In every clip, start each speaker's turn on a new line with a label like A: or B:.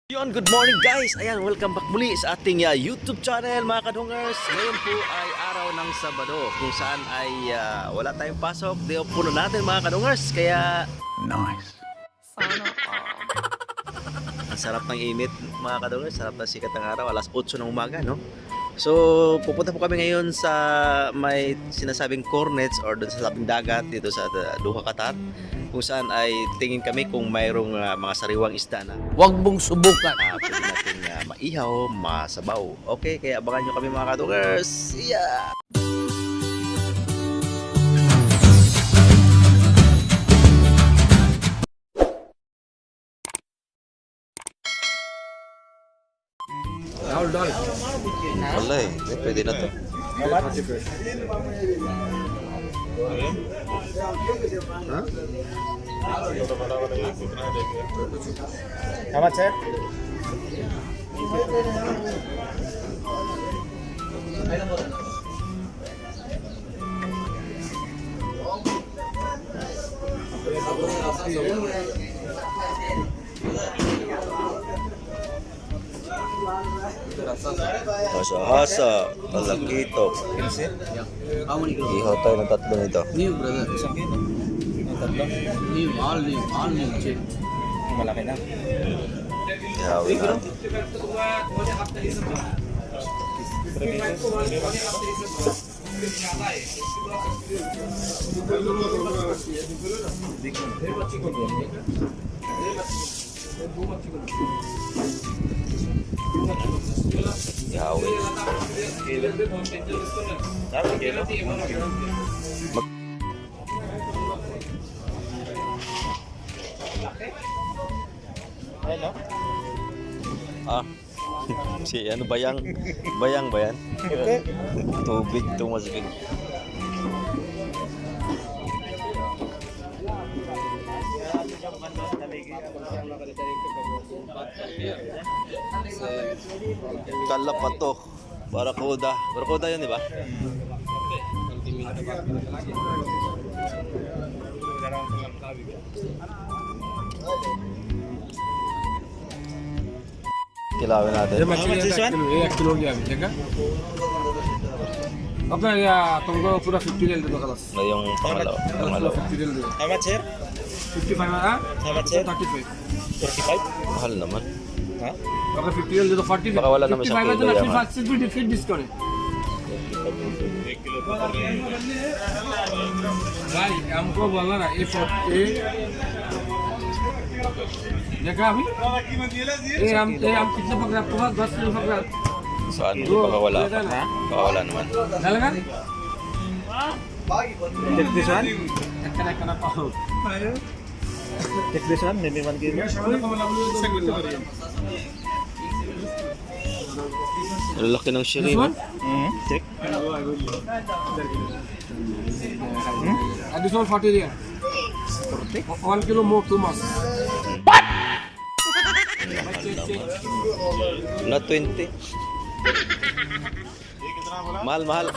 A: Yun, good morning guys! Ayan, welcome back muli sa ating YouTube channel mga kadungers. Ngayon po ay araw ng Sabado kung saan ay wala tayong pasok. Day off po na natin mga kadungers. Kaya
B: Nice.
C: Sana
A: ang sarap ng init mga kadungers. Sarap na sikat ng araw. Alas 8 ng umaga, no? So, pupunta po kami ngayon sa may sinasabing cornets or doon sa sabing dagat dito sa Duha Qatar, kung saan ay tingin kami kung mayroong mga sariwang isda na
B: Huwag mong subukan.
A: pwede natin maihaw, masabaw. Okay, kaya abangan nyo kami mga kadungers. Yeah! Wala eh, pwede na to.
D: How much, sir?
A: Hasa-hasa, malakito. Ihaw tayo ng tatlo nito.
B: New brother. New, all new check.
D: Malaki na.
A: Ihawin natin. Ihawin. Si ano bayang ba yan? Tubig tumasig. Kalapa to. Barakuda. Barakuda yun, di ba? Kilawin natin.
D: एक किलो लिया अभी ठीक है अपना या तुमको पूरा 50 रियल दे दो खलास
A: Na yung pangalawa.
D: 50 रियल दे दो
E: How much, sir?
D: 55 है
E: How much, sir?
D: 35
E: 45?
A: Mahal naman.
E: Huh?
D: अगर 50 रियल दे दो 40
A: Baka wala naman siyang
D: 55 है तो
A: kilo
D: ना
A: yan,
D: फिर सिर्फ डिफरेंट डिस्काउंट है
E: 1 kilo to 40.
D: भाई हमको बोला ना ए देखा अभी ये हम कितना पकड़ा पूरा 10 किलो पकड़ा
A: Saan? Baka wala pa. Baka wala naman.
D: लगा
E: Take this one.
D: कना कना पाओ
E: Take this one, maybe 1 kilo.
A: Ang laki ng
D: This
A: shrimp.
D: one
E: Take.
D: and this one 40 real 1 kilo more 2 months
A: Na 20. Mahal, mahal.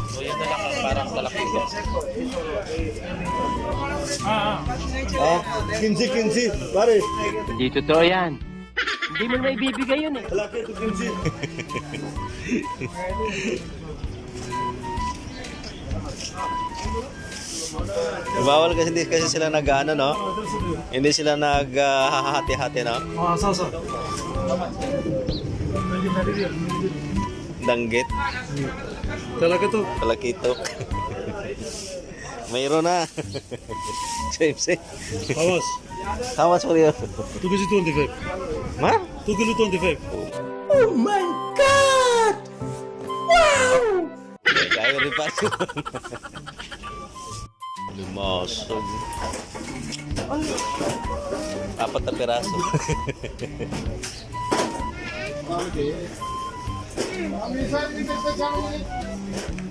E: So yan na lang ang parang malaki.
B: Kinsi, pare.
C: Hindi totoo yan. Hindi mo na ibibigay yun eh.
B: Laki to kinsi.
A: Bawal kasi hindi kasi sila nag-ano, no? Hindi sila naghahati-hati, no? Danggit.
B: Talaga to.
A: Palakito. Mayroon na. Same.
B: Awas.
A: How much for you?
B: 2 kg 25.
A: Ma?
B: 2 kg 25.
A: Kaya rin pa. Lumasog. 4 na piraso.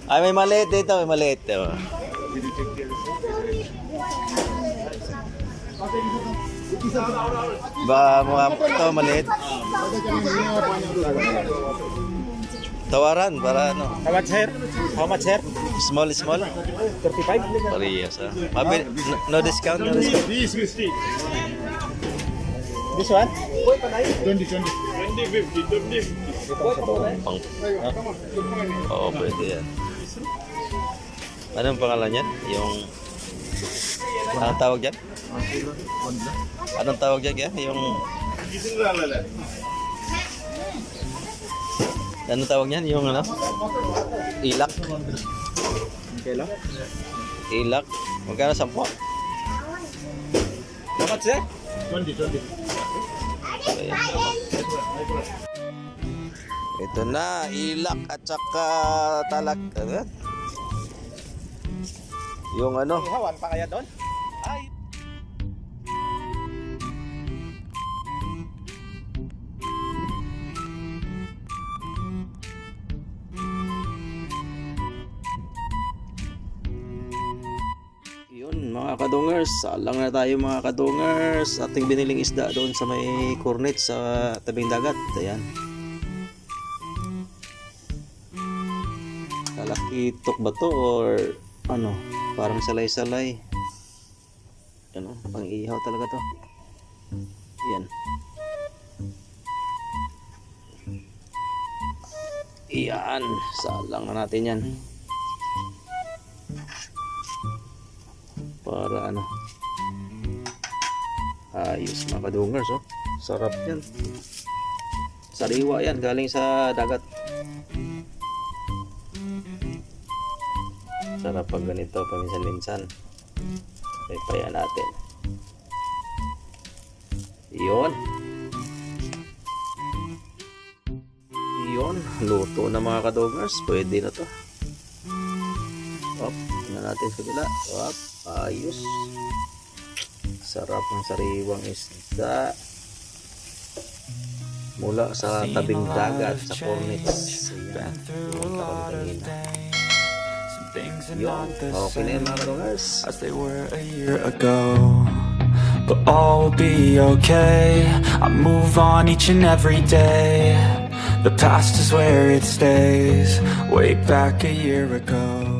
A: Ay, may maliit dito. May maliit. Oh. Ba mga ito maliit? Tawaran para ano?
E: How much, sir? How much, sir?
A: Small, small.
E: 35?
A: Parehas ah. No discount, no discount.
E: This one?
A: Pang. Oo, pwede yan. Anong pangalan yan? Yung... Anong tawag dyan? Anong tawag dyan? Yung... Anong tawag yan? Yung ano? Ilak.
E: Kailan?
A: Ilak. Magkano 10?
E: Dapat sir? 20.
A: Ayan. Ito na, ilak at saka talak. Ano yan? Yung ano?
E: Ihawan pa kaya doon?
A: Ay! Yun mga kadungers, salang na tayo mga kadungers. Ating biniling isda doon sa may cornet sa tabing dagat. Ayan. Talakitok ba to or ano? Parang salay-salay. Ano, pang-ihaw talaga to. Yan. Iyan, salang na natin yan. Para ano. Ayos mga kadungers, oh. Sarap yan. Sariwa yan, galing sa dagat. Sarap pag ganito, paminsan-minsan. Paypayan natin. Iyon. Iyon. Luto na mga kadungers. Pwede na to. Op. Tingnan natin sa kabila. Op. Ayos. Sarap ng sariwang isda. Mula sa tabing dagat sa Cornets. Ayan. Pumunta kami kanina. Yun. Okay na yun mga kadungers.
F: As they were a year ago, but all will be okay. I move on each and every day. The past is where it stays. Way back a year ago.